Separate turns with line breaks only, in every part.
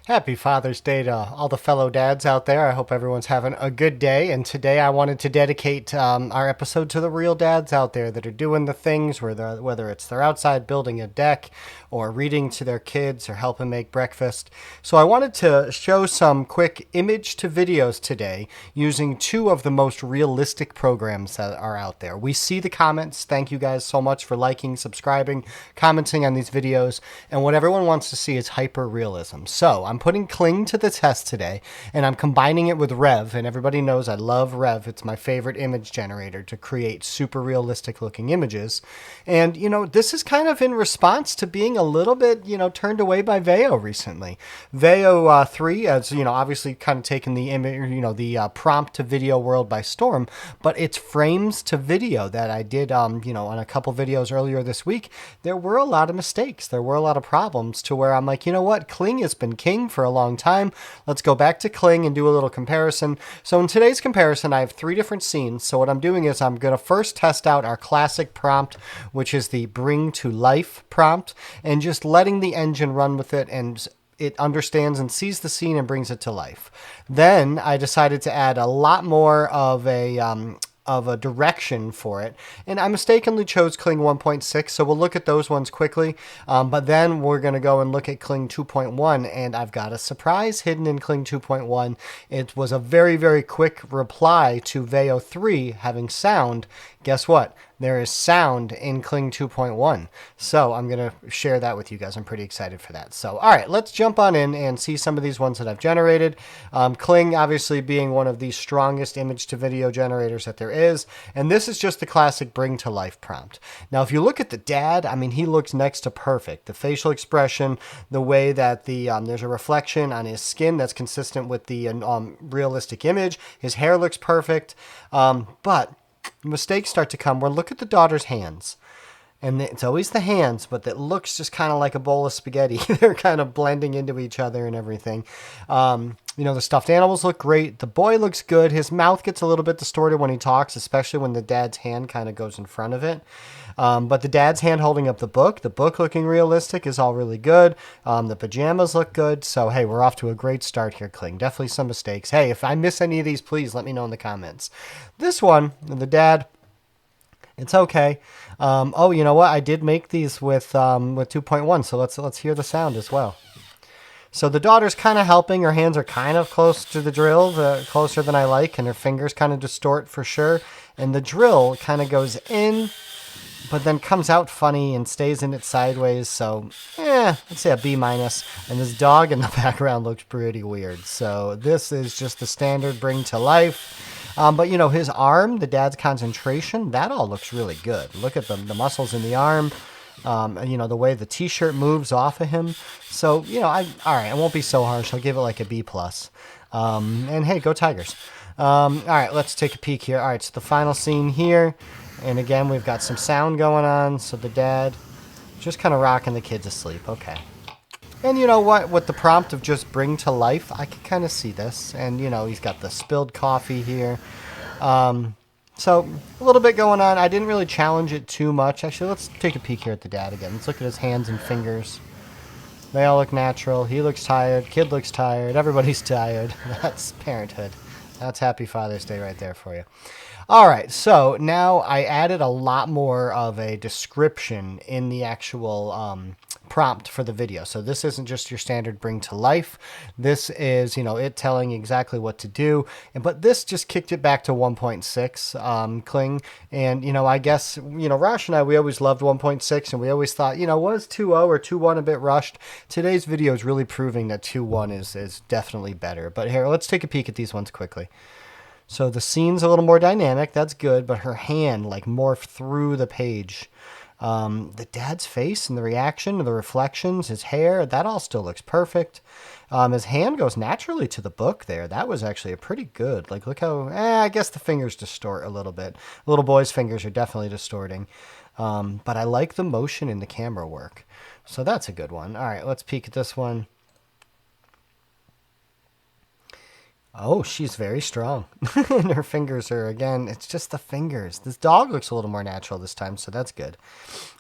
Happy Father's Day to all the fellow dads out there. I hope everyone's having a good day. And today I wanted to dedicate our episode to the real dads out there that are doing the things whether it's they're outside building a deck or reading to their kids or helping make breakfast. So I wanted to show some quick image to videos today using two of the most realistic programs that are out there. We see the comments. Thank you guys so much for liking, subscribing, commenting on these videos. And what everyone wants to see is hyper realism. So I'm putting Kling to the test today, and I'm combining it with Reve. And everybody knows I love Reve. It's my favorite image generator to create super realistic looking images. And, this is kind of in response to being a little bit, turned away by Veo recently. Veo 3 has, obviously kind of taken the image, the prompt to video world by storm, but it's frames to video that I did, on a couple videos earlier this week. There were a lot of mistakes. There were a lot of problems to where I'm like, you know what? Kling has been king for a long time. Let's go back to Kling and do a little comparison. So in today's comparison, I have three different scenes. So what I'm doing is I'm going to first test out our classic prompt, which is the bring to life prompt, and just letting the engine run with it, and it understands and sees the scene and brings it to life. Then I decided to add a lot more of a direction for it. And I mistakenly chose Kling 1.6, so we'll look at those ones quickly. But then we're going to go and look at Kling 2.1, and I've got a surprise hidden in Kling 2.1. It was a very, very quick reply to Veo 3 having sound. Guess what? There is sound in Kling 2.1. So I'm going to share that with you guys. I'm pretty excited for that. So, all right, let's jump on in and see some of these ones that I've generated. Kling obviously being one of the strongest image to video generators that there is. And this is just the classic bring to life prompt. Now, if you look at the dad, he looks next to perfect. The facial expression, the way that there's a reflection on his skin that's consistent with the realistic image. His hair looks perfect. But mistakes start to come where look at the daughter's hands. And it's always the hands, but it looks just kind of like a bowl of spaghetti. They're kind of blending into each other and everything. The stuffed animals look great. The boy looks good. His mouth gets a little bit distorted when he talks, especially when the dad's hand kind of goes in front of it. But the dad's hand holding up the book looking realistic is all really good. The pajamas look good. So, hey, we're off to a great start here, Kling. Definitely some mistakes. Hey, if I miss any of these, please let me know in the comments. This one, the dad, it's okay. You know what? I did make these with 2.1, so let's hear the sound as well. So the daughter's kind of helping. Her hands are kind of close to the drill, closer than I like, and her fingers kind of distort for sure. And the drill kind of goes in, but then comes out funny and stays in it sideways. So, let's say a B minus. And this dog in the background looks pretty weird. So this is just the standard bring to life. But his arm, the dad's concentration, that all looks really good. Look at the muscles in the arm. The way the t-shirt moves off of him. So, all right, I won't be so harsh. I'll give it like a B plus. And hey, go Tigers. All right, let's take a peek here. All right, so the final scene here. And again, we've got some sound going on. So the dad just kind of rocking the kids asleep. Okay. And you know what? With the prompt of just bring to life, I can kind of see this. And, he's got the spilled coffee here. So a little bit going on. I didn't really challenge it too much. Actually, let's take a peek here at the dad again. Let's look at his hands and fingers. They all look natural. He looks tired. Kid looks tired. Everybody's tired. That's parenthood. That's Happy Father's Day right there for you. All right, so now I added a lot more of a description in the actual prompt for the video. So this isn't just your standard bring to life. This is, it telling exactly what to do. But this just kicked it back to 1.6 Kling. And, I guess, Rosh and I, we always loved 1.6 and we always thought, was 2.0 or 2.1 a bit rushed? Today's video is really proving that 2.1 is definitely better. But here, let's take a peek at these ones quickly. So the scene's a little more dynamic. That's good. But her hand morphed through the page. The dad's face and the reaction, the reflections, his hair, that all still looks perfect. His hand goes naturally to the book there. That was actually a pretty good. Look how, I guess the fingers distort a little bit. Little boy's fingers are definitely distorting. But I like the motion in the camera work. So that's a good one. All right, let's peek at this one. Oh, she's very strong. And her fingers are, again, it's just the fingers. This dog looks a little more natural this time, so that's good.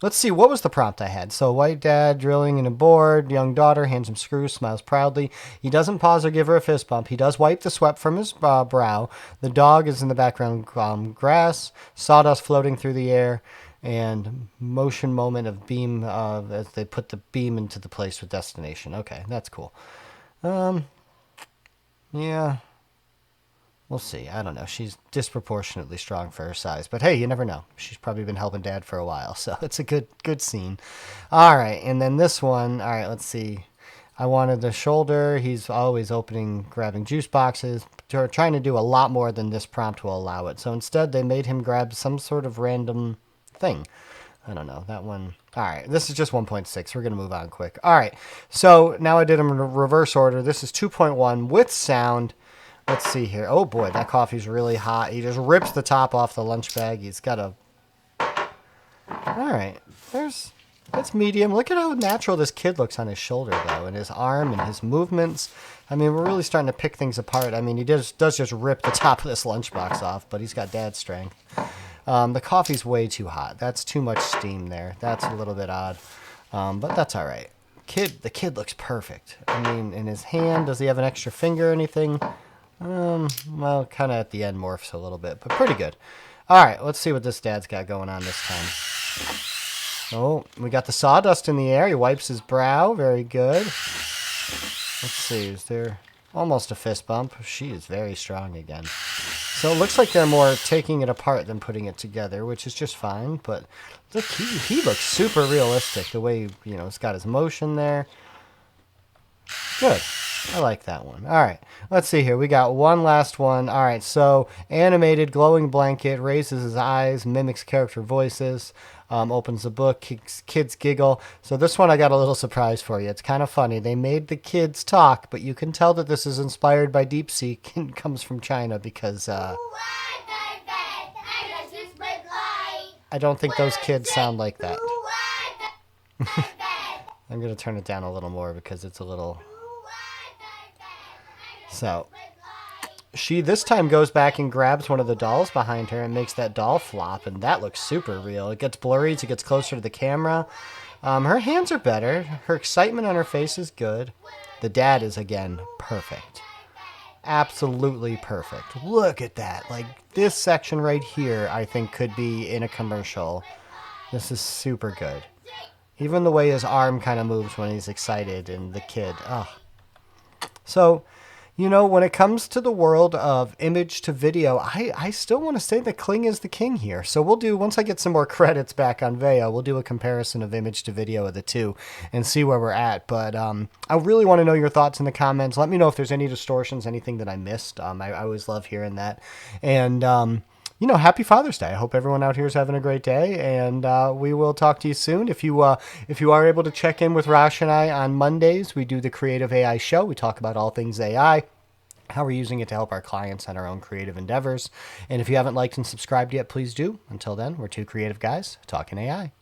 Let's see, what was the prompt I had? So, white dad drilling in a board, young daughter hands him screws, smiles proudly. He doesn't pause or give her a fist bump. He does wipe the sweat from his brow. The dog is in the background, grass, sawdust floating through the air, and motion moment of beam as they put the beam into the place with destination. Okay, that's cool. Yeah, we'll see. I don't know. She's disproportionately strong for her size, but hey, you never know. She's probably been helping Dad for a while, so it's a good scene. All right, and then this one. All right, let's see. I wanted the shoulder. He's always opening, grabbing juice boxes. They're trying to do a lot more than this prompt will allow it. So instead, they made him grab some sort of random thing. I don't know. That one. All right. This is just 1.6. We're going to move on quick. All right. So now I did them in reverse order. This is 2.1 with sound. Let's see here. Oh, boy. That coffee's really hot. He just rips the top off the lunch bag. He's got a... All right. That's medium. Look at how natural this kid looks on his shoulder, though, and his arm and his movements. I mean, we're really starting to pick things apart. I mean, he does just rip the top of this lunchbox off, but he's got Dad's strength. The coffee's way too hot. That's too much steam there. That's a little bit odd, but that's all right. The kid looks perfect. I mean, in his hand, does he have an extra finger or anything? Well, kind of at the end morphs a little bit, but pretty good. All right, let's see what this dad's got going on this time. Oh, we got the sawdust in the air. He wipes his brow. Very good. Let's see. Is there almost a fist bump? She is very strong again. So it looks like they're more taking it apart than putting it together, which is just fine. But look, he looks super realistic. The way, it's got his motion there. Good. I like that one. All right. Let's see here. We got one last one. All right. So animated glowing blanket, raises his eyes, mimics character voices, opens the book, kids giggle. So this one I got a little surprise for you. It's kind of funny. They made the kids talk, but you can tell that this is inspired by DeepSeek and comes from China because I don't think those kids sound like that. I'm going to turn it down a little more because it's a little... So, she this time goes back and grabs one of the dolls behind her and makes that doll flop, and that looks super real. It gets blurry as it gets closer to the camera. Her hands are better. Her excitement on her face is good. The dad is, again, perfect. Absolutely perfect. Look at that. Like, this section right here, I think, could be in a commercial. This is super good. Even the way his arm kind of moves when he's excited and the kid. Oh. So... when it comes to the world of image to video, I still want to say that Kling is the king here. So once I get some more credits back on Veo, we'll do a comparison of image to video of the two and see where we're at. But I really want to know your thoughts in the comments. Let me know if there's any distortions, anything that I missed. I always love hearing that. And, happy Father's Day. I hope everyone out here is having a great day, and we will talk to you soon. If you are able to check in with Rosh and I on Mondays, we do the Creative AI Show. We talk about all things AI, how we're using it to help our clients on our own creative endeavors. And if you haven't liked and subscribed yet, please do. Until then, we're two creative guys talking AI.